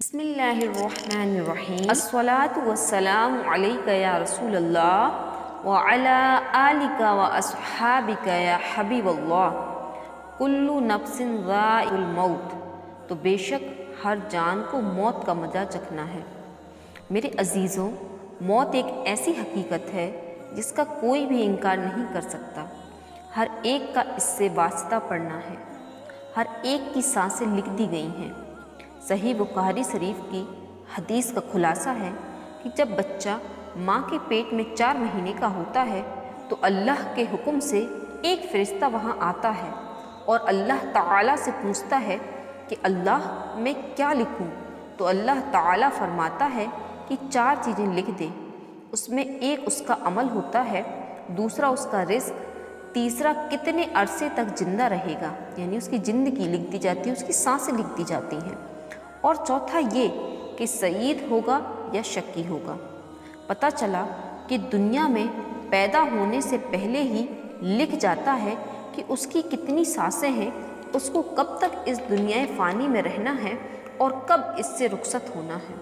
بسم اللہ الرحمن الرحیم الصلاۃ والسلام علیک یا رسول اللہ وعلی آلک واصحابک یا حبیب اللہ کل نفس ذائق الموت۔ تو بے شک ہر جان کو موت کا مزہ چکھنا ہے۔ میرے عزیزوں، موت ایک ایسی حقیقت ہے جس کا کوئی بھی انکار نہیں کر سکتا۔ ہر ایک کا اس سے واسطہ پڑنا ہے، ہر ایک کی سانسیں لکھ دی گئی ہیں۔ صحیح بخاری شریف کی حدیث کا خلاصہ ہے کہ جب بچہ ماں کے پیٹ میں 4 مہینے کا ہوتا ہے تو اللہ کے حکم سے ایک فرشتہ وہاں آتا ہے اور اللہ تعالیٰ سے پوچھتا ہے کہ اللہ میں کیا لکھوں؟ تو اللہ تعالیٰ فرماتا ہے کہ 4 چیزیں لکھ دے۔ اس میں ایک اس کا عمل ہوتا ہے، دوسرا اس کا رزق، تیسرا کتنے عرصے تک زندہ رہے گا، یعنی اس کی زندگی لکھ دی جاتی ہے، اس کی سانسیں لکھ دی جاتی ہیں، اور چوتھا یہ کہ سعید ہوگا یا شقی ہوگا۔ پتہ چلا کہ دنیا میں پیدا ہونے سے پہلے ہی لکھ جاتا ہے کہ اس کی کتنی سانسیں ہیں، اس کو کب تک اس دنیا فانی میں رہنا ہے اور کب اس سے رخصت ہونا ہے۔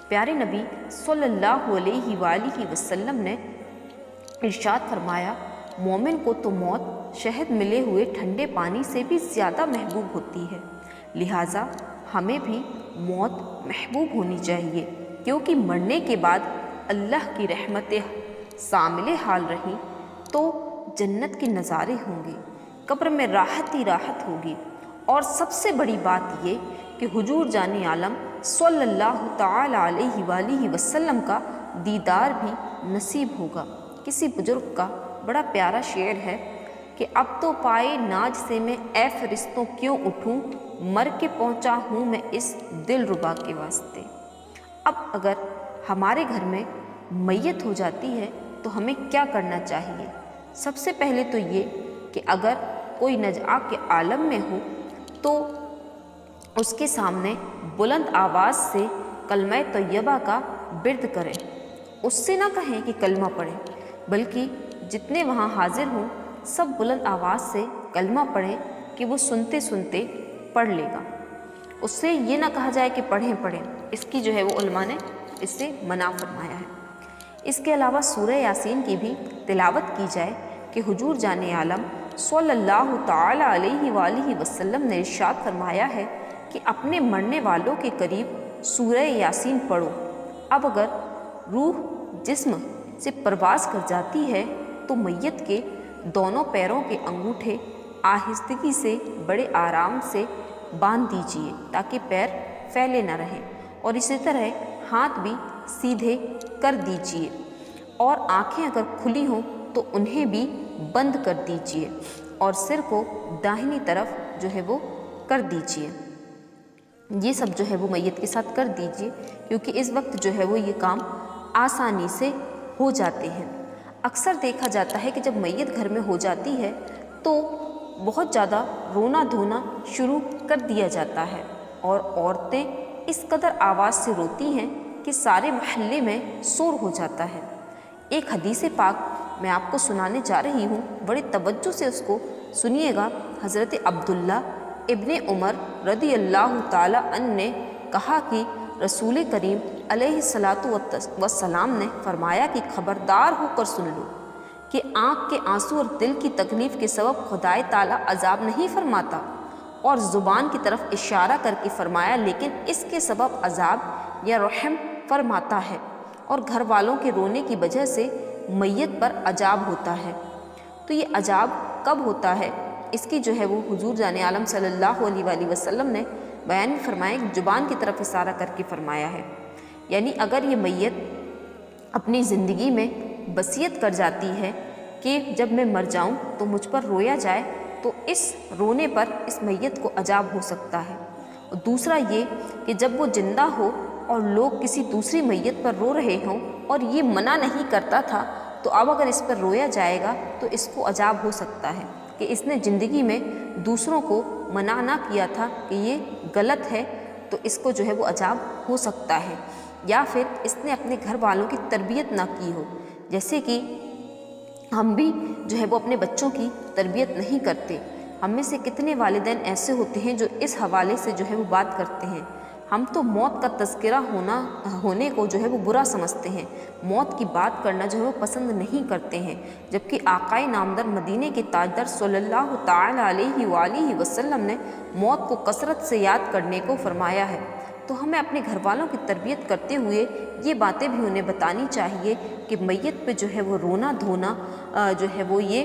پیارے نبی صلی اللہ علیہ وآلہ وسلم نے ارشاد فرمایا، مومن کو تو موت شہد ملے ہوئے ٹھنڈے پانی سے بھی زیادہ محبوب ہوتی ہے، لہٰذا ہمیں بھی موت محبوب ہونی چاہیے، کیونکہ مرنے کے بعد اللہ کی رحمتیں شامل حال رہیں تو جنت کے نظارے ہوں گے، قبر میں راحت ہی راحت ہوگی، اور سب سے بڑی بات یہ کہ حضور جان عالم صلی اللہ تعالی علیہ وآلہ وسلم کا دیدار بھی نصیب ہوگا۔ کسی بزرگ کا بڑا پیارا شعر ہے کہ اب تو پائے ناج سے میں اے فرشتوں کیوں اٹھوں، مر کے پہنچا ہوں میں اس دل ربا کے واسطے۔ اب اگر ہمارے گھر میں میت ہو جاتی ہے تو ہمیں کیا کرنا چاہیے؟ سب سے پہلے تو یہ کہ اگر کوئی نجآ کے عالم میں ہو تو اس کے سامنے بلند آواز سے کلمہ طیبہ کا ورد کریں۔ اس سے نہ کہیں کہ کلمہ پڑھیں، بلکہ جتنے وہاں حاضر ہوں سب بلند آواز سے کلمہ پڑھیں کہ وہ سنتے سنتے پڑھ لے گا۔ اس سے یہ نہ کہا جائے کہ پڑھیں، اس کی جو ہے وہ علماء نے اس سے منع فرمایا ہے۔ اس کے علاوہ سورہ یاسین کی بھی تلاوت کی جائے کہ حضور جان عالم صلی اللہ تعالی علیہ وآلہ وسلم نے ارشاد فرمایا ہے کہ اپنے مرنے والوں کے قریب سورہ یاسین پڑھو۔ اب اگر روح جسم سے پرواز کر جاتی ہے تو میت کے دونوں پیروں کے انگوٹھے آہستگی سے بڑے آرام سے باندھ دیجیے تاکہ پیر پھیلے نہ رہیں، اور اسی طرح ہاتھ بھی سیدھے کر دیجیے، اور آنکھیں اگر کھلی ہوں تو انہیں بھی بند کر دیجیے، اور سر کو داہنی طرف جو ہے وہ کر دیجیے۔ یہ سب جو ہے وہ میت کے ساتھ کر دیجیے، کیونکہ اس وقت جو ہے وہ یہ کام آسانی سے ہو جاتے ہیں۔ اکثر دیکھا جاتا ہے کہ جب میت گھر میں ہو جاتی ہے تو بہت زیادہ رونا دھونا شروع کر دیا جاتا ہے، اور عورتیں اس قدر آواز سے روتی ہیں کہ سارے محلے میں شور ہو جاتا ہے۔ ایک حدیث پاک میں آپ کو سنانے جا رہی ہوں، بڑے توجہ سے اس کو سنیے گا۔ حضرت عبداللہ ابن عمر رضی اللہ تعالی عنہ نے کہا کہ رسول کریم علیہ الصلاۃ والسلام نے فرمایا کہ خبردار ہو کر سن لو کہ آنکھ کے آنسو اور دل کی تکلیف کے سبب خدائے تعالیٰ عذاب نہیں فرماتا، اور زبان کی طرف اشارہ کر کے فرمایا لیکن اس کے سبب عذاب یا رحم فرماتا ہے، اور گھر والوں کے رونے کی وجہ سے میت پر عذاب ہوتا ہے۔ تو یہ عذاب کب ہوتا ہے؟ اس کی جو ہے وہ حضور جان عالم صلی اللہ علیہ وآلہ وسلم نے بیان فرمایا، زبان کی طرف اشارہ کر کے فرمایا ہے، یعنی اگر یہ میت اپنی زندگی میں وصیت کر جاتی ہے کہ جب میں مر جاؤں تو مجھ پر رویا جائے، تو اس رونے پر اس میت کو عذاب ہو سکتا ہے۔ اور دوسرا یہ کہ جب وہ زندہ ہو اور لوگ کسی دوسری میت پر رو رہے ہوں اور یہ منع نہیں کرتا تھا، تو اب اگر اس پر رویا جائے گا تو اس کو عذاب ہو سکتا ہے کہ اس نے زندگی میں دوسروں کو منع نہ کیا تھا کہ یہ غلط ہے، تو اس کو جو ہے وہ عذاب ہو سکتا ہے۔ یا پھر اس نے اپنے گھر والوں کی تربیت نہ کی ہو، جیسے کہ ہم بھی جو ہے وہ اپنے بچوں کی تربیت نہیں کرتے۔ ہم میں سے کتنے والدین ایسے ہوتے ہیں جو اس حوالے سے جو ہے وہ بات کرتے ہیں، हम तो मौत का तज़किरा होने को जो है वो बुरा समझते हैं, मौत की बात करना जो है वो पसंद नहीं करते हैं, जबकि आकाए नामदार मदीने के ताजदार सल्लल्लाहु ताला अलैहि वसल्लम ने मौत को कसरत से याद करने को फरमाया है। तो हमें अपने घर वालों की तरबियत करते हुए ये बातें भी उन्हें बतानी चाहिए कि मैयत पे जो है वो रोना धोना जो है वो ये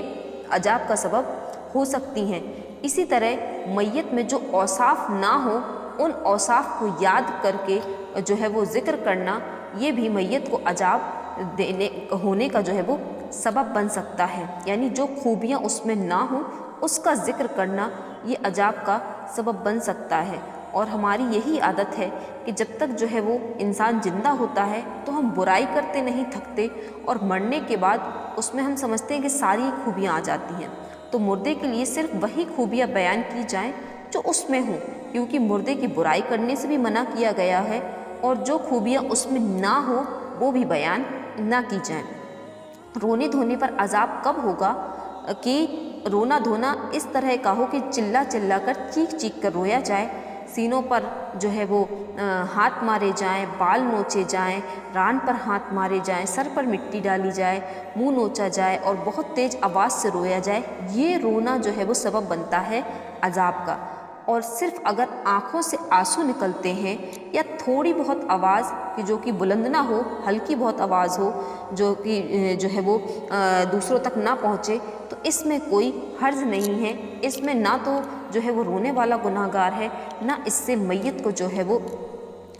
अजाब का सबब हो सकती हैं। इसी तरह मैयत में जो औसाफ ना हो उन औसाफ को याद करके जो है वो ज़िक्र करना, ये भी मैयत को अजाब देने होने का जो है वो सबब बन सकता है। यानी जो खूबियाँ उसमें ना हो उसका ज़िक्र करना ये अजाब का सबब बन सकता है। और हमारी यही आदत है कि जब तक जो है वो इंसान ज़िंदा होता है तो हम बुराई करते नहीं थकते, और मरने के बाद उसमें हम समझते हैं कि सारी खूबियाँ आ जाती हैं। तो मुर्दे के लिए सिर्फ वही खूबियाँ बयान की जाएं जो उसमें हों, क्योंकि मुर्दे की बुराई करने से भी मना किया गया है, और जो खूबियाँ उसमें ना हो वो भी बयान ना की जाएं। रोने धोने पर अजाब कब होगा कि रोना धोना इस तरह का हो कि चिल्ला चिल्ला कर चीख चीख कर रोया जाए, सीनों पर जो है वो हाथ मारे जाएं, बाल नोचे जाएं, रान पर हाथ मारे जाएं, सर पर मिट्टी डाली जाए, मुंह नोचा जाए और बहुत तेज़ आवाज़ से रोया जाए, ये रोना जो है वो सबब बनता है अजाब का। और सिर्फ अगर आँखों से आंसू निकलते हैं या थोड़ी बहुत आवाज़ कि जो कि बुलंद ना हो, हल्की बहुत आवाज़ हो जो कि जो है वो दूसरों तक ना पहुँचे, तो इसमें कोई हर्ज नहीं है। इसमें ना तो जो है वो रोने वाला गुनाहगार है, ना इससे मैयत को जो है वो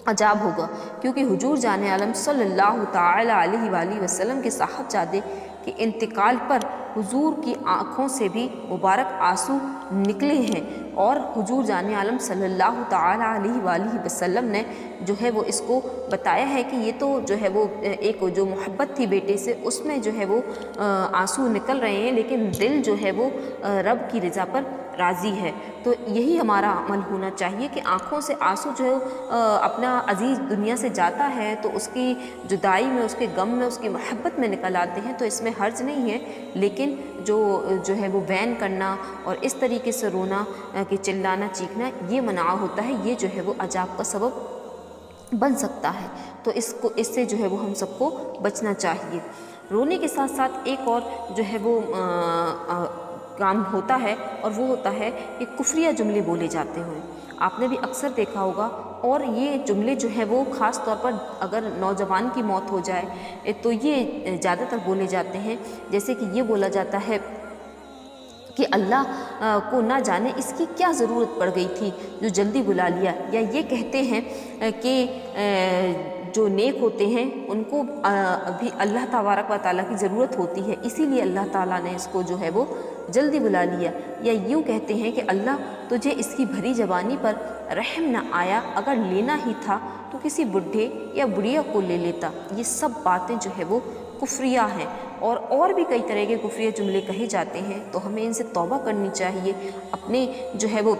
अजाब होगा, क्योंकि हुजूर जाने आलम सल्लल्लाहु ताला अलैहि वसल्लम के साहबजादे के इंतकाल पर हुजूर की आँखों से भी मुबारक आंसू निकले हैं, और हुजूर जाने आलम सल्लल्लाहु ताला अलैहि वसल्लम ने जो है वो इसको बताया है कि ये तो जो है वो एक जो मोहब्बत थी बेटे से, उसमें जो है वो आंसू निकल रहे हैं, लेकिन दिल जो है वो रब की रज़ा पर राज़ी है। तो यही हमारा अमल होना चाहिए कि आँखों से आंसू जो अपना अजीज़ दुनिया से जाता है तो उसकी जुदाई में, उसके गम में, उसकी मोहब्बत में निकल आते हैं, तो इसमें हर्ज नहीं है। लेकिन जो है वो वैन करना और इस तरीके से रोना कि चिल्लाना चीखना, ये मना होता है, ये जो है वो अजाब का सबब बन सकता है। तो इससे जो है वो हम सबको बचना चाहिए। रोने के साथ साथ एक और जो है वो काम होता है, और वो होता है कि कुफ्रिया जुमले बोले जाते हैं। आपने भी अक्सर देखा होगा, और ये जुमले जो है वो ख़ास तौर पर अगर नौजवान की मौत हो जाए तो ये ज़्यादातर बोले जाते हैं। जैसे कि ये बोला जाता है कि अल्लाह को ना जाने इसकी क्या ज़रूरत पड़ गई थी जो जल्दी बुला लिया, या ये कहते हैं कि जो नेक होते हैं उनको अभी अल्लाह तबारक व तआला की ज़रूरत होती है, इसीलिए अल्लाह ताला ने इसको जो है वो जल्दी बुला लिया। या यूँ कहते हैं कि अल्लाह तुझे इसकी भरी जवानी पर रहम न आया, अगर लेना ही था तो किसी बुढ़े या बुढ़िया को ले लेता। ये सब बातें जो है वो कुफ्रिया हैं, और भी कई तरह के कुफ्रिया जुमले कहे जाते हैं। तो हमें इनसे तौबा करनी चाहिए, अपने जो है वो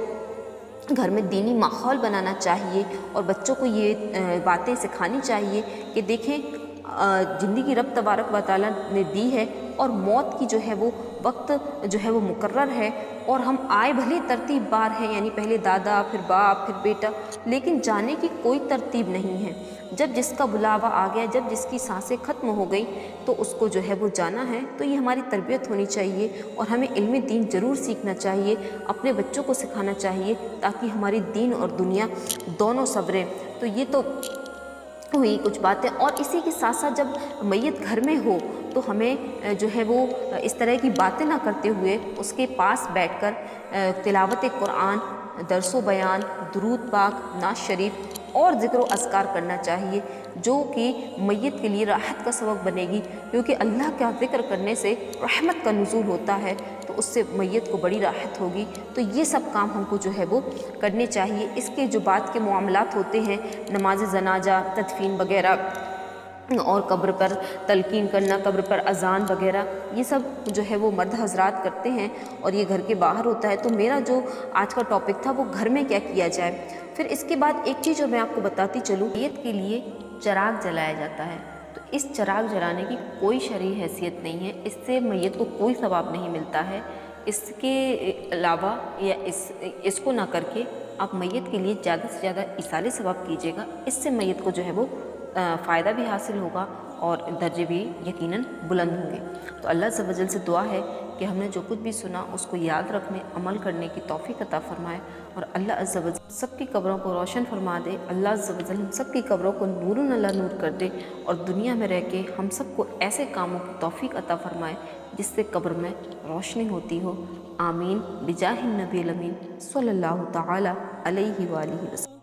घर में दीनी माहौल बनाना चाहिए, और बच्चों को ये बातें सिखानी चाहिए कि देखें ज़िंदगी रब तबारक व तआला ने दी है, और मौत की जो है वो वक्त जो है वो मुकर्रर है, और हम आए भले तरतीब बार हैं, यानी पहले दादा फिर बाप फिर बेटा, लेकिन जाने की कोई तरतीब नहीं है। जब जिसका बुलावा आ गया, जब जिसकी सांसें ख़त्म हो गई, तो उसको जो है वो जाना है। तो ये हमारी तरबियत होनी चाहिए, और हमें इल्म दीन ज़रूर सीखना चाहिए, अपने बच्चों को सिखाना चाहिए, ताकि हमारी दीन और दुनिया दोनों सबरें। तो ये तो हुई कुछ बातें। और इसी के साथ साथ जब मैयत घर में हो तो हमें जो है वो इस तरह की बातें ना करते हुए उसके पास बैठकर तिलावत कुरान, दरसो बयान, दुरूद पाक, नाज शरीफ और ज़िक्र अस्कार करना चाहिए, जो कि मैयत के लिए राहत का सबब बनेगी, क्योंकि अल्लाह का ज़िक्र करने से रहमत का नुज़ूल होता है, तो उससे मैयत को बड़ी राहत होगी। तो ये सब काम हमको जो है वो करने चाहिए। इसके जो बात के मामलात होते हैं, नमाज जनाजा, तदफीन वगैरह, और कब्र पर तलकीन करना, कब्र पर अज़ान वगैरह, ये सब जो है वो मर्द हजरात करते हैं, और ये घर के बाहर होता है। तो मेरा जो आज का टॉपिक था वो घर में क्या किया जाए। फिर इसके बाद एक चीज़ जो मैं आपको बताती चलूँ, मैयत के लिए चिराग जलाया जाता है। तो इस चिराग जलाने की कोई शरई हैसियत नहीं है, इससे मैयत को कोई सवाब नहीं मिलता है। इसके अलावा या इसको ना करके آپ میت کے لیے زیادہ سے زیادہ ایصال ثواب کیجیے گا، اس سے میت کو جو ہے وہ فائدہ بھی حاصل ہوگا اور درجے بھی یقیناً بلند ہوں گے۔ تو اللہ عز و جل سے دعا ہے کہ ہم نے جو کچھ بھی سنا اس کو یاد رکھنے، عمل کرنے کی توفیق عطا فرمائے، اور اللہ عز و جل سب کی قبروں کو روشن فرما دے۔ اللہ عز و جل ہم سب کی قبروں کو نور اللہ نور کر دے، اور دنیا میں رہ کے ہم سب کو ایسے کاموں کی توفیق عطا فرمائے جس سے قبر میں روشنی ہوتی ہو۔ آمین بجاہ النبی الامین صلی اللہ تعالی علیہ وآلہ وسلم۔